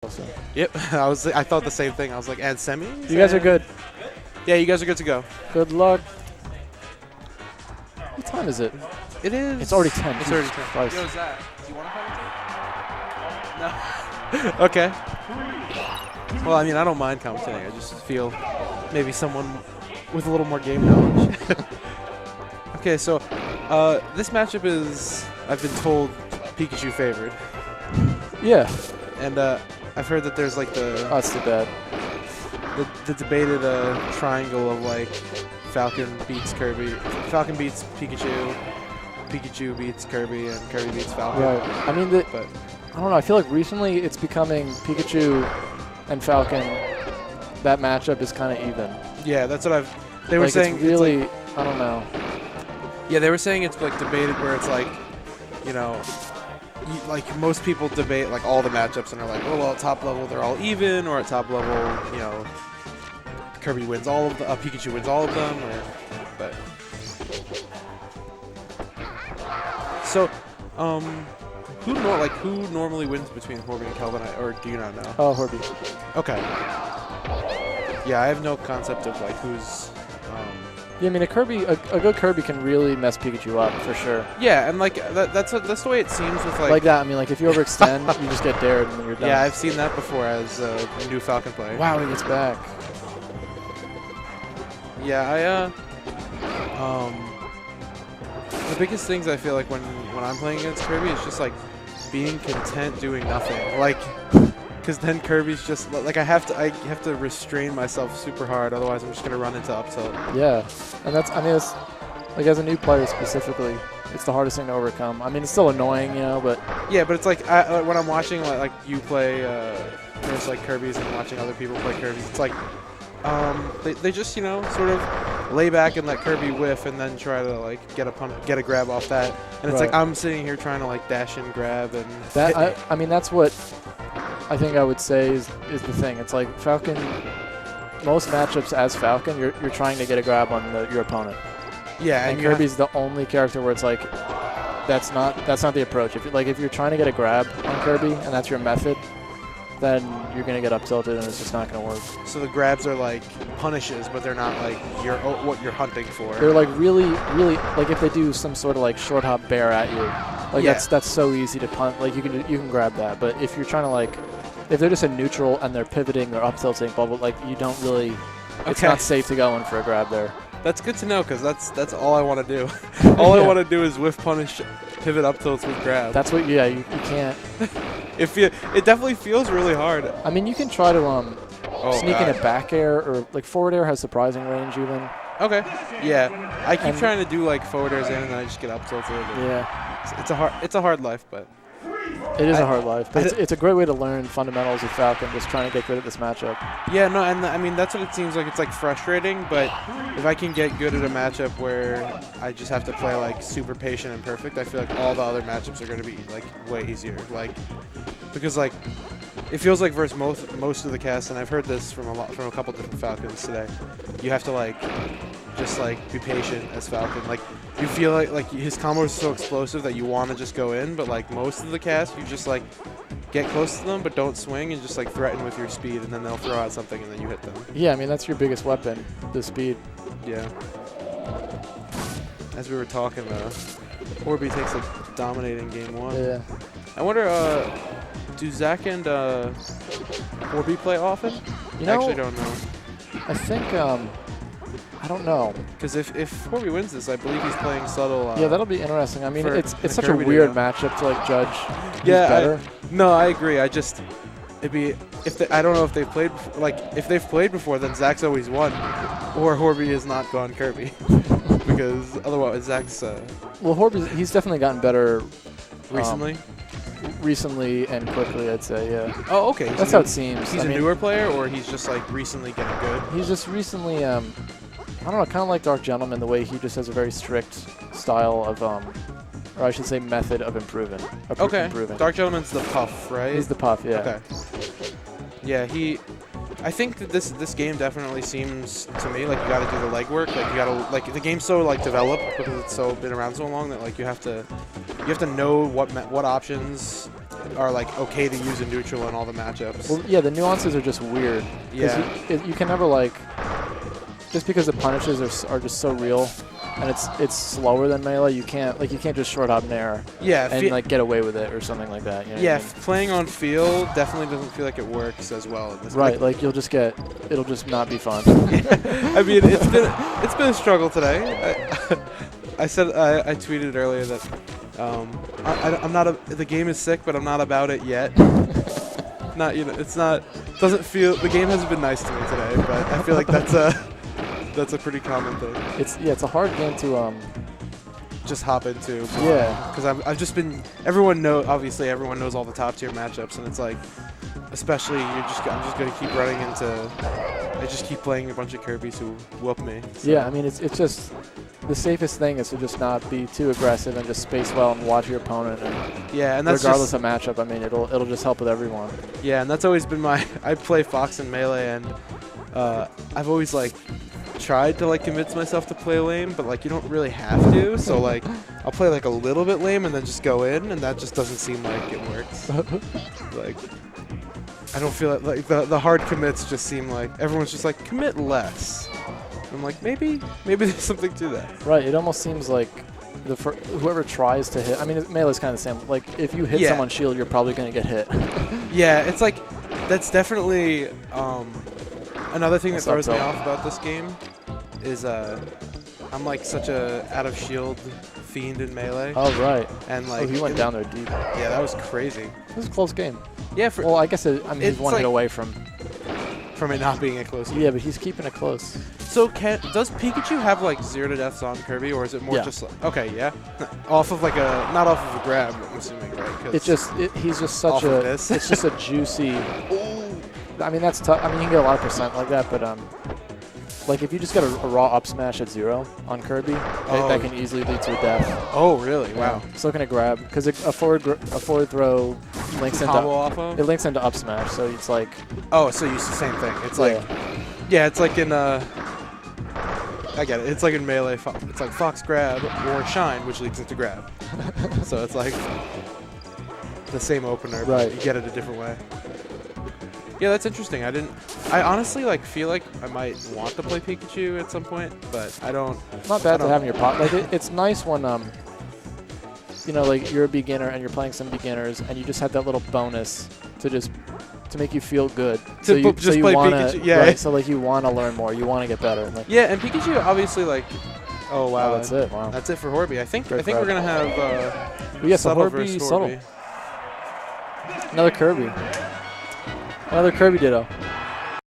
So. Yep, I thought the same thing. I was like, and semis? You guys are good. Yeah, you guys are good to go. Good luck. What time is it? It is. It's already 10. It's already 10. Christ. Yo, Zach, do you want to commentate? No. Okay. Well, I mean, I don't mind commentating. I just feel maybe someone with a little more game knowledge. Okay, so this matchup is, I've been told, Pikachu favored. Yeah. And I've heard that there's like Oh, that's too bad. the debated triangle of like Falcon beats Kirby, Falcon beats Pikachu, Pikachu beats Kirby, and Kirby beats Falcon. Right. I mean, But I don't know. I feel like recently it's becoming Pikachu and Falcon. That matchup is kind of even. yeah, that's what they were Like, saying. it's really, like, I don't know. yeah, they were saying it's like debated where it's like, you know, like most people debate like all the matchups and are like, oh well, at top level they're all even, or at top level, you know, Kirby wins all of the, Pikachu wins all of them, or but. So, who normally wins between Horbie and Kelvinheit, or do you not know? Oh, Horbie. Okay. Yeah, I have no concept of like who's. Yeah, I mean, a good Kirby can really mess Pikachu up for sure. Yeah, and like that's the way it seems with like. Like that. I mean, like if you overextend, you just get dared and then you're done. Yeah, I've seen that before as a new Falcon player. Wow, he gets back. Yeah, the biggest things I feel like when I'm playing against Kirby is just like being content doing nothing. Like, because then Kirby's just like I have to restrain myself super hard, otherwise I'm just gonna run into up tilt. Yeah, and that's, I mean, it's like as a new player specifically, it's the hardest thing to overcome. I mean, it's still annoying, you know, but Yeah, but it's like when I'm watching like you play versus like Kirby's and watching other people play Kirby's, it's like they just, you know, sort of lay back and let Kirby whiff and then try to like get a grab off that, and it's Right. like I'm sitting here trying to like dash and grab and that I mean, that's what I think I would say is the thing. It's like Falcon. Most matchups as Falcon, you're trying to get a grab on your opponent. yeah, And you Kirby's the only character where it's like that's not the approach. If you're trying to get a grab on Kirby and that's your method, then you're gonna get up tilted and it's just not gonna work. so the grabs are like punishes, but they're not like what you're hunting for. They're like really like if they do some sort of like short hop bear at you, like Yeah. that's so easy to punt. Like you can grab that, but if you're trying to like if they're just a neutral and they're pivoting, they're up tilting, blah blah, like you don't really. It's Okay. not safe to go in for a grab there. That's good to know because that's all I want to do. All I Yeah. want to do is whiff punish, pivot up tilts with grab. That's what. Yeah, you can't. It definitely feels really hard. I mean, you can try to sneak in God. a back air or like forward air has surprising range even. Okay. Yeah. I keep And- trying to do like forward airs in and then I just get up tilted. Yeah, It's a hard life, but it is I- a hard life, but it's a great way to learn fundamentals of Falcon. Just trying to get good at this matchup. yeah, no, and I mean that's what it seems like. It's like frustrating, but if I can get good at a matchup where I just have to play like super patient and perfect, I feel like all the other matchups are going to be like way easier. Like because like it feels like versus most of the cast, and I've heard this from a couple different Falcons today. You have to like just like be patient as Falcon. Like you feel like his combos are so explosive that you want to just go in, but like most of the cast, you just like get close to them but don't swing and just like threaten with your speed, and then they'll throw out something and then you hit them. Yeah, I mean that's your biggest weapon, the speed. Yeah. As we were talking, Horbie takes a dominating game one. Yeah. I wonder, do Zach and Horbie play often? You I know, actually don't know. I think I don't know. Because if Horbie wins this, I believe he's playing subtle. Yeah, that'll be interesting. I mean, for it's such a Kirby to weird go. matchup to like judge who's Yeah, better. No, I agree. I just it'd be I don't know if they've played if they've played before, then Zach's always won, or Horbie has not gone Kirby, because otherwise Zach's Well, he's definitely gotten better recently. and quickly, I'd say. Yeah. Oh, okay. That's how it seems. He's I a mean, newer player, or he's just like recently getting good. He's just recently, I don't know, kind of like Dark Gentleman, the way he just has a very strict style of, or I should say method of improving. Okay. Improving. Dark Gentleman's the puff, right? He's the puff, yeah. Okay. Yeah, I think that this game definitely seems to me like you got to do the legwork. Like you got to like the game's so like developed because it's been around so long that like you have to know what options are like okay to use in neutral in all the matchups. Well, yeah, the nuances are just weird. Yeah. You can never like, just because the punishes are just so real, and it's slower than melee. You can't just short hop nair. Yeah. And like get away with it or something like that. You know Yeah. what I mean? Playing on feel definitely doesn't feel like it works as well in this. Right. Like it'll just not be fun. I mean, it's been a struggle today. I tweeted earlier that I'm not the game is sick, but I'm not about it yet. Doesn't feel the game hasn't been nice to me today, but I feel like that's a pretty common thing. It's a hard game to just hop into. Yeah. Because I've just been everyone knows all the top tier matchups, and it's like especially I'm just gonna keep running into. I just keep playing a bunch of Kirby's who whoop me. So. Yeah, I mean it's just the safest thing is to just not be too aggressive and just space well and watch your opponent. And yeah, and that's regardless of matchup. I mean it'll just help with everyone. Yeah, and that's always been I play Fox in Melee, and I've always like tried to like convince myself to play lame, but like you don't really have to. So like I'll play like a little bit lame and then just go in, and that just doesn't seem like it works. Like I don't feel like the hard commits just seem like everyone's just like commit less. I'm like maybe there's something to that. Right. It almost seems like whoever tries to hit. I mean, Melee's kind of the same. Like if you hit someone's shield, you're probably going to get hit. Yeah, it's like that's definitely another thing that throws me off about this game is I'm like such a out of shield fiend in Melee. Oh right. And like he went down there deep. Yeah, that was crazy. It was a close game. Yeah. Well, I guess he's one hit away from it not being a close game. Yeah, but he's keeping it close. So does Pikachu have like 0 to deaths on Kirby, or is it more just like off of like not off of a grab? I'm assuming, right? It's just he's just such it's just a juicy. I mean that's tough. I mean you can get a lot of percent like that, but like if you just get a raw up smash at 0 on Kirby, that can easily lead to a death. Oh really? Wow. So can a grab because a forward throw links into links into up smash, so it's like so it's the same thing. It's like it's like in I get it. It's like in Melee. It's like Fox grab or Shine, which leads into grab. So it's like the same opener, but you get it a different way. Yeah, that's interesting. I honestly like feel like I might want to play Pikachu at some point, but I don't. Not bad to have in your pot. Like it's nice when like you're a beginner and you're playing some beginners and you just have that little bonus to make you feel good. So you wanna, Pikachu. Yeah. Right, so like you want to learn more. You want to get better. Like, yeah, and Pikachu obviously like. Oh wow. That's it. Wow. That's it for Horbie. I think we're gonna have subtle versus Horbie. Subtle. Another Kirby. Another Kirby ditto.